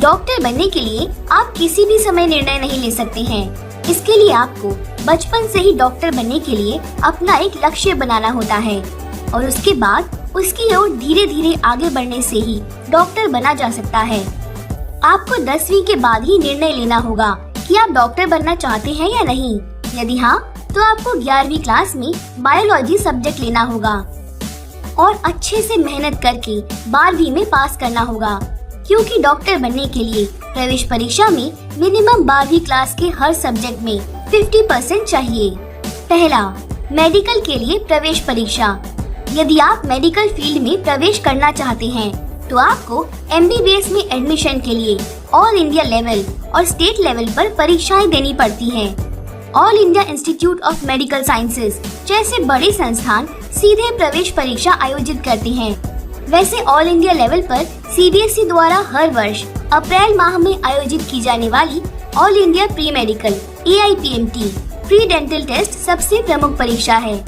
Doctor बनने के लिए आप किसी भी समय निर्णय नहीं ले सकते हैं। इसके लिए आपको बचपन से ही डॉक्टर बनने के लिए अपना एक लक्ष्य बनाना होता है और उसके बाद उसकी ओर धीरे धीरे आगे बढ़ने से ही डॉक्टर बना जा सकता है। आपको 10वीं के बाद ही निर्णय लेना होगा कि आप डॉक्टर बनना चाहते हैं या नहीं। यदि हाँ, तो आपको 11वीं क्लास में बायोलॉजी सब्जेक्ट लेना होगा और अच्छे से मेहनत करके 12वीं में पास करना होगा, क्योंकि डॉक्टर बनने के लिए प्रवेश परीक्षा में मिनिमम 12वीं क्लास के हर सब्जेक्ट में 50% चाहिए। पहला, मेडिकल के लिए प्रवेश परीक्षा। यदि आप मेडिकल फील्ड में प्रवेश करना चाहते हैं तो आपको MBBS में एडमिशन के लिए ऑल इंडिया लेवल और स्टेट लेवल पर परीक्षाएं देनी पड़ती हैं। All India institute of medical sciences जैसे बड़े संस्थान सीधे प्रवेश परीक्षा आयोजित करते हैं। वैसे ऑल इंडिया लेवल पर CBSE द्वारा हर वर्ष अप्रैल माह में आयोजित की जाने वाली all India pre medical AIPMT pre dental test सबसे प्रमुख परीक्षा है।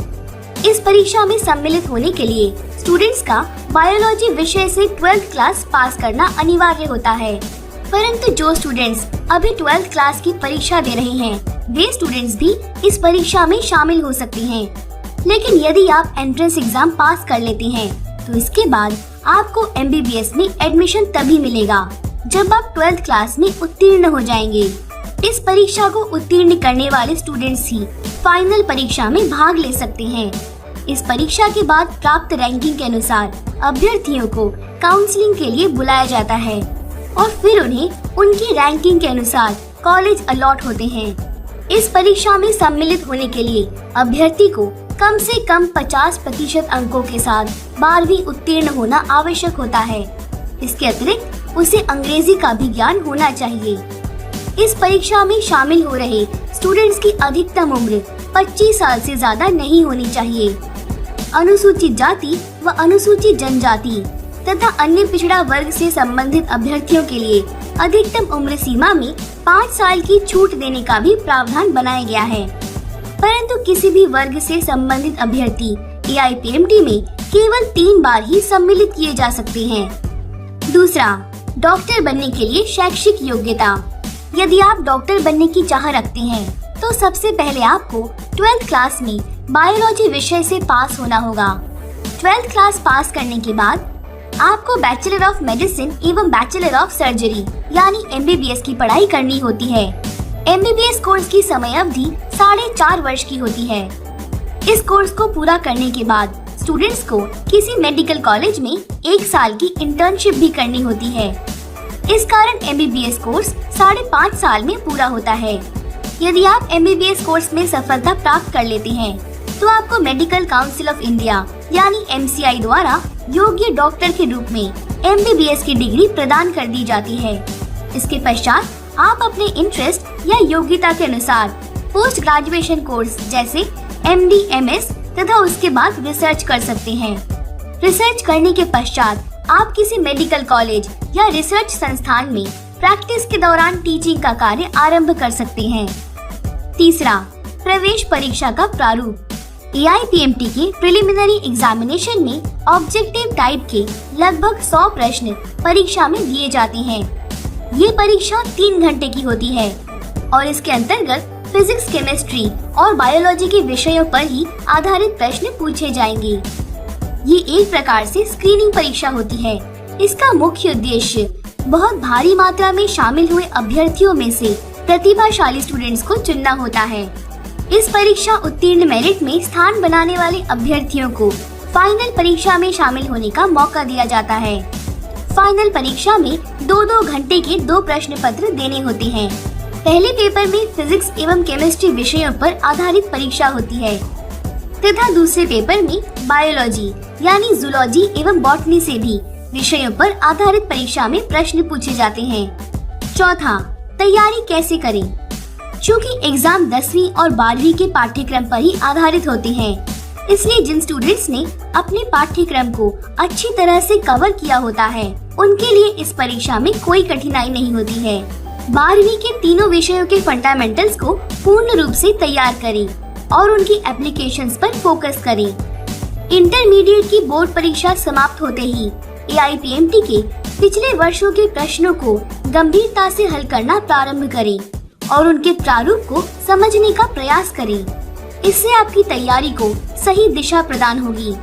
इस परीक्षा में सम्मिलित होने के लिए स्टूडेंट्स का बायोलॉजी विषय से 12th क्लास पास करना अनिवार्य होता है। परंतु जो स्टूडेंट्स अभी 12th क्लास की परीक्षा दे रहे हैं, वे स्टूडेंट्स भी इस परीक्षा में शामिल हो सकते हैं। लेकिन यदि आप एंट्रेंस एग्जाम पास कर लेते हैं तो इसके बाद आपको MBBS में एडमिशन तभी मिलेगा जब आप 12th क्लास में उत्तीर्ण हो जाएंगे। इस परीक्षा को उत्तीर्ण करने वाले स्टूडेंट्स ही फाइनल परीक्षा में भाग ले सकते हैं। इस परीक्षा के बाद प्राप्त रैंकिंग के अनुसार अभ्यर्थियों को काउंसलिंग के लिए बुलाया जाता है और फिर उन्हें उनकी रैंकिंग के अनुसार कॉलेज अलॉट होते हैं। इस परीक्षा में सम्मिलित होने के लिए अभ्यर्थी को कम से कम 50% अंकों के साथ 12वीं उत्तीर्ण होना आवश्यक होता है। इसके अतिरिक्त उसे अंग्रेजी का भी ज्ञान होना चाहिए। इस परीक्षा में शामिल हो रहे स्टूडेंट्स की अधिकतम उम्र 25 साल से ज्यादा नहीं होनी चाहिए। अनुसूचित जाति व अनुसूचित जनजाति तथा अन्य पिछड़ा वर्ग से संबंधित अभ्यर्थियों के लिए अधिकतम उम्र सीमा में 5 साल की छूट देने का भी प्रावधान बनाया गया है। परंतु किसी भी वर्ग से संबंधित अभ्यर्थी AIPMT में केवल 3 बार ही सम्मिलित किए जा सकते हैं। दूसरा, डॉक्टर बनने के लिए शैक्षिक योग्यता। यदि आप डॉक्टर बनने की चाह रखते हैं तो सबसे पहले आपको 12th क्लास में बायोलॉजी विषय से पास होना होगा। 12th क्लास पास करने के बाद आपको बैचलर ऑफ मेडिसिन एवं बैचलर ऑफ सर्जरी यानी MBBS की पढ़ाई करनी होती है। MBBS कोर्स की समय अवधि 4.5 वर्ष की होती है। इस कोर्स को पूरा करने के बाद स्टूडेंट्स को किसी मेडिकल कॉलेज में 1 साल की इंटर्नशिप भी करनी होती है। इस कारण MBBS कोर्स 5.5 साल में पूरा होता है। यदि आप MBBS कोर्स में सफलता प्राप्त कर लेते हैं तो आपको मेडिकल काउंसिल ऑफ इंडिया यानी MCI द्वारा योग्य डॉक्टर के रूप में MBBS की डिग्री प्रदान कर दी जाती है। इसके पश्चात आप अपने इंटरेस्ट या योग्यता के अनुसार पोस्ट ग्रेजुएशन कोर्स जैसे MD, MS तथा उसके बाद रिसर्च कर सकते हैं। रिसर्च करने के पश्चात आप किसी मेडिकल कॉलेज या रिसर्च संस्थान में प्रैक्टिस के दौरान टीचिंग का कार्य आरंभ कर सकते हैं। तीसरा, प्रवेश परीक्षा का प्रारूप। AIPMT के प्रिलिमिनरी एग्जामिनेशन में ऑब्जेक्टिव टाइप के लगभग 100 प्रश्न परीक्षा में दिए जाते हैं। ये परीक्षा 3 घंटे की होती है और इसके अंतर्गत फिजिक्स, केमिस्ट्री और बायोलॉजी के विषयों पर ही आधारित प्रश्न पूछे जाएंगे। ये एक प्रकार से स्क्रीनिंग परीक्षा होती है। इसका मुख्य उद्देश्य बहुत भारी मात्रा में शामिल हुए अभ्यर्थियों में से प्रतिभाशाली स्टूडेंट्स को चुनना होता है। इस परीक्षा उत्तीर्ण मेरिट में स्थान बनाने वाले अभ्यर्थियों को फाइनल परीक्षा में शामिल होने का मौका दिया जाता है। फाइनल परीक्षा में 2-2 घंटे के 2 प्रश्न पत्र देने होते हैं। पहले पेपर में फिजिक्स एवं केमिस्ट्री विषयों पर आधारित परीक्षा होती है तथा दूसरे पेपर में बायोलॉजी यानी जूलॉजी एवं बॉटनी से भी विषयों पर आधारित परीक्षा में प्रश्न पूछे जाते हैं। चौथा, तैयारी कैसे करें। चूँकि एग्जाम 10वीं और 12वीं के पाठ्यक्रम पर ही आधारित होते हैं, इसलिए जिन स्टूडेंट्स ने अपने पाठ्यक्रम को अच्छी तरह से कवर किया होता है, उनके लिए इस परीक्षा में कोई कठिनाई नहीं होती है। 12वीं के तीनों विषयों के फंडामेंटल्स को पूर्ण रूप से तैयार करें और उनकी एप्लीकेशंस पर फोकस करें। इंटरमीडिएट की बोर्ड परीक्षा समाप्त होते ही AIPMT के पिछले वर्षों के प्रश्नों को गंभीरता से हल करना प्रारंभ करें और उनके प्रारूप को समझने का प्रयास करें। इससे आपकी तैयारी को सही दिशा प्रदान होगी।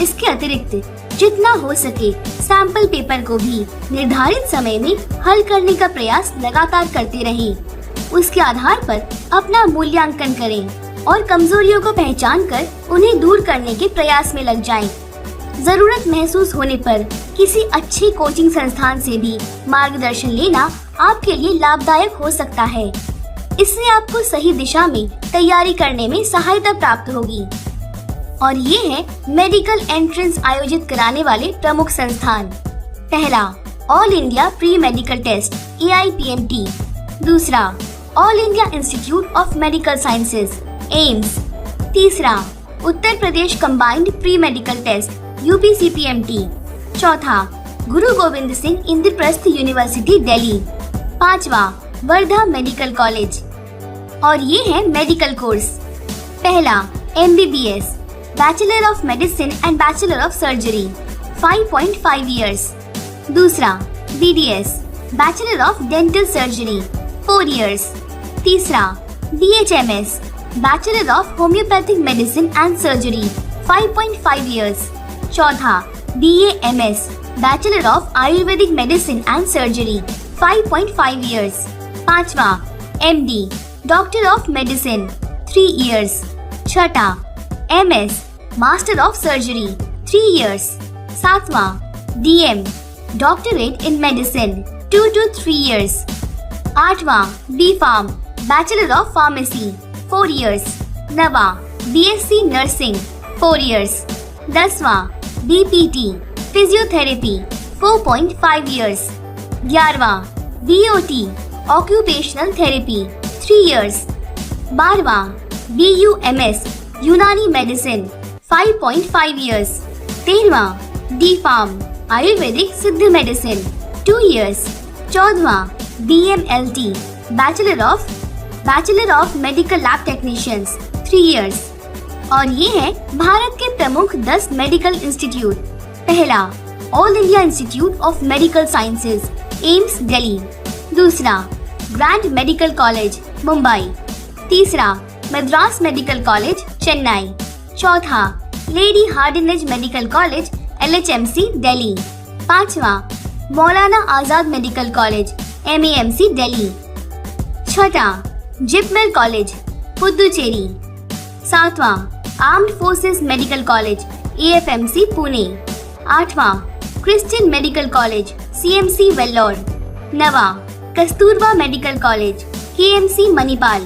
इसके अतिरिक्त जितना हो सके सैंपल पेपर को भी निर्धारित समय में हल करने का प्रयास लगातार करते रहें। उसके आधार पर अपना मूल्यांकन करें और कमजोरियों को पहचान कर उन्हें दूर करने के प्रयास में लग जाएं। जरूरत महसूस होने पर किसी अच्छे कोचिंग संस्थान से भी मार्गदर्शन लेना आपके लिए लाभदायक हो सकता है। इससे आपको सही दिशा में तैयारी करने में सहायता प्राप्त होगी। और ये है मेडिकल एंट्रेंस आयोजित कराने वाले प्रमुख संस्थान। पहला, all India pre medical test AIPMT। दूसरा, all India institute of medical sciences AIIMS. तीसरा, Uttar Pradesh combined pre medical test UPCPMT। चौथा, गुरु गोविंद सिंह इंद्रप्रस्थ यूनिवर्सिटी दिल्ली। पांचवा, वर्धा मेडिकल कॉलेज। और ये है मेडिकल कोर्स। पहला, MBBS bachelor of medicine and bachelor of surgery 5.5 years. दूसरा, BDS bachelor of dental surgery 4 years. तीसरा, BHMS bachelor of homeopathic medicine and surgery 5.5 years. चौथा, BAMS bachelor of Ayurvedic medicine and surgery 5.5 years. पांचवा, MD doctor of medicine 3 years. छठा, MS master of surgery 3 years. सातवां, DM doctorate in medicine 2 to 3 years. आठवां, B.Pharm bachelor of pharmacy 4 years. नवा, BSc nursing 4 years. 10वां, BPT physiotherapy 4.5 years. 11वां, BOT occupational therapy 3 years. 12वां, BUMS Unani medicine 5.5 years. 13वां, D.Pharm Ayurvedic Siddha medicine 2 years. 14वां, BMLT bachelor of medical lab technicians 3 years. और ये है भारत के प्रमुख 10 मेडिकल इंस्टीट्यूट। पहला, all India institute of medical sciences AIIMS Delhi. दूसरा, ग्रैंड मेडिकल कॉलेज मुंबई। तीसरा, मद्रास मेडिकल कॉलेज चेन्नई। चौथा, lady Hardinge medical college LHMC Delhi. पांचवा, Maulana Azad medical college MAMC Delhi. छठा, जिपमेर कॉलेज पुदुचेरी। सातवां, armed forces medical college AFMC Pune. आठवां, Christian medical college CMC Vellore. नवा, Kasturba medical college KMC Manipal.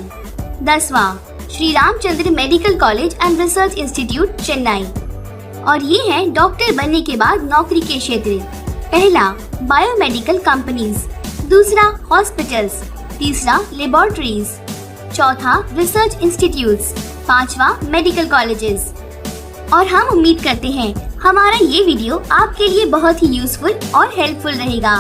10वां, Shri Ramachandra medical college and research institute Chennai. और ये है डॉक्टर बनने के बाद नौकरी के क्षेत्र। पहला, बायोमेडिकल कंपनीज। दूसरा, हॉस्पिटल्स। तीसरा, लेबोरेटरीज। चौथा, रिसर्च इंस्टीट्यूट्स। पांचवा, मेडिकल कॉलेजेस। और हम उम्मीद करते हैं हमारा ये वीडियो आपके लिए बहुत ही यूजफुल और हेल्पफुल रहेगा।